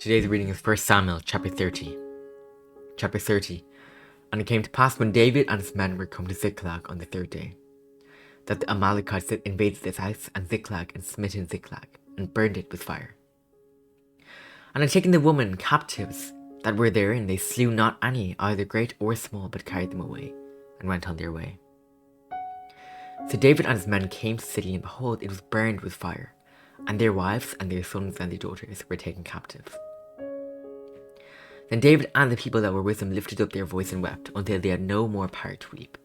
Today's reading is 1 Samuel chapter 30. Chapter 30. And it came to pass when David and his men were come to Ziklag on the third day, that the Amalekites had invaded this house and Ziklag, and smitten Ziklag, and burned it with fire. And had taken the women captives that were therein, they slew not any, either great or small, but carried them away, and went on their way. So David and his men came to the city, and behold, it was burned with fire, and their wives and their sons and their daughters were taken captives. Then David and the people that were with him lifted up their voice and wept, until they had no more power to weep.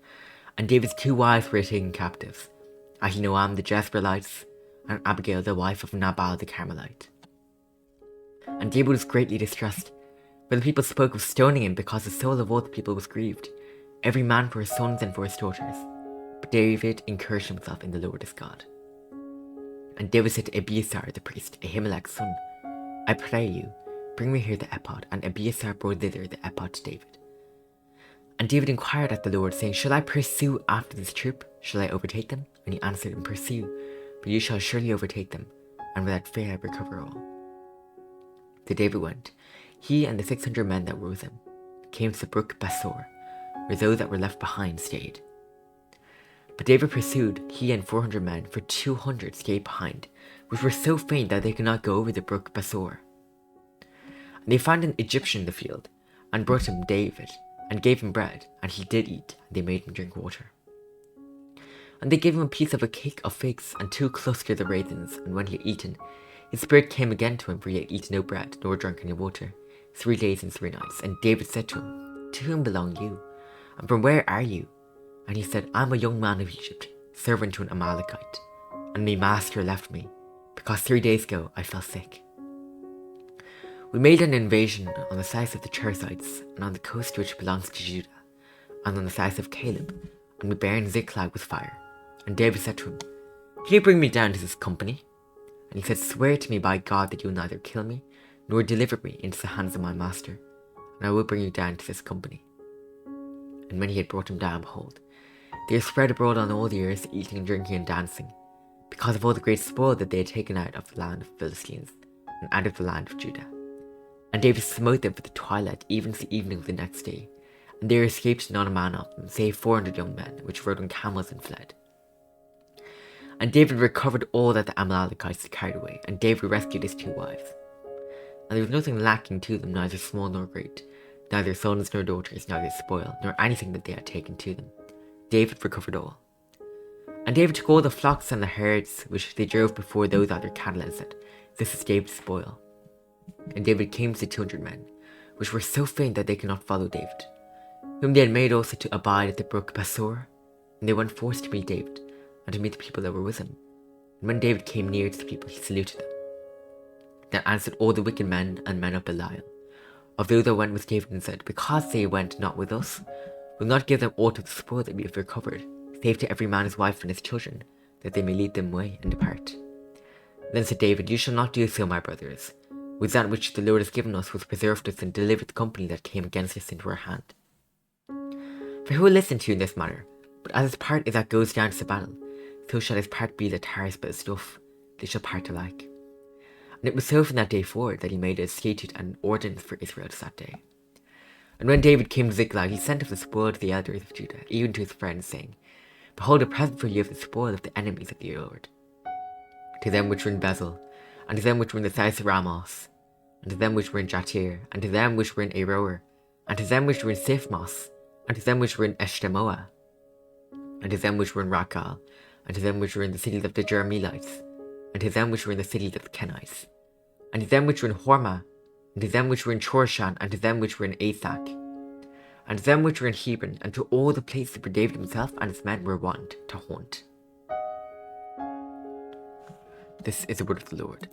And David's two wives were taken captives, Ahinoam the Jezreelite, and Abigail the wife of Nabal the Carmelite. And David was greatly distressed, for the people spoke of stoning him, because the soul of all the people was grieved, every man for his sons and for his daughters. But David encouraged himself in the Lord his God. And David said to Abiathar the priest, Ahimelech's son, I pray you, bring me here the ephod. And Abiathar brought thither the ephod to David. And David inquired at the Lord, saying, Shall I pursue after this troop? Shall I overtake them? And he answered him, Pursue, for you shall surely overtake them, and without fear recover all. So David went, he and the 600 men that were with him, came to the brook Besor, where those that were left behind stayed. But David pursued, he and 400 men, for 200 stayed behind, which were so faint that they could not go over the brook Besor. And they found an Egyptian in the field, and brought him David, and gave him bread, and he did eat, and they made him drink water. And they gave him a piece of a cake of figs, and 2 clusters of raisins, and when he had eaten, his spirit came again to him, for he had eaten no bread, nor drunk any water, 3 days and 3 nights. And David said to him, To whom belong you? And from where are you? And he said, I am a young man of Egypt, servant to an Amalekite, and my master left me, because 3 days ago I fell sick. We made an invasion on the south of the Chersites, and on the coast which belongs to Judah, and on the south of Caleb, and we burned Ziklag with fire. And David said to him, Can you bring me down to this company? And he said, Swear to me by God that you will neither kill me, nor deliver me into the hands of my master, and I will bring you down to this company. And when he had brought him down, behold, they were spread abroad on all the earth, eating and drinking and dancing, because of all the great spoil that they had taken out of the land of the Philistines, and out of the land of Judah. And David smote them for the twilight, even to the evening of the next day, and there escaped not a man of them, save 400 young men, which rode on camels and fled. And David recovered all that the Amalekites had carried away, and David rescued his 2 wives. And there was nothing lacking to them, neither small nor great, neither sons nor daughters, neither spoil, nor anything that they had taken to them. David recovered all. And David took all the flocks and the herds which they drove before those other cattle, and said, This is David's spoil. And David came to the 200 men, which were so faint that they could not follow David, whom they had made also to abide at the brook Besor. And they went forth to meet David, and to meet the people that were with him. And when David came near to the people, he saluted them. Then answered all the wicked men and men of Belial, of those that went with David, and said, Because they went not with us, we'll not give them aught of the spoil that we have recovered, save to every man his wife and his children, that they may lead them away and depart. Then said David, You shall not do so, my brothers, with that which the Lord has given us was preserved us, and delivered the company that came against us into our hand. For who will listen to you in this matter? But as his part is that goes down to the battle, so shall his part be that tires but his stuff, they shall part alike. And it was so from that day forward that he made a statute and an ordinance for Israel to that day. And when David came to Ziklag, he sent of the spoil to the elders of Judah, even to his friends, saying, Behold, a present for you of the spoil of the enemies of the Lord. To them which were in Bezel, and to them which were in the south of Ramoth, and to them which were in Jatir, and to them which were in Aroer, and to them which were in Siphmos, and to them which were in Eshtemoa, and to them which were in Rakal, and to them which were in the cities of the Jerahmeelites, and to them which were in the cities of the Kenites, and to them which were in Hormah, and to them which were in Chorshan, and to them which were in Athak, and to them which were in Hebron, and to all the places where David himself and his men were wont to haunt. This is the word of the Lord.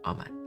Amen.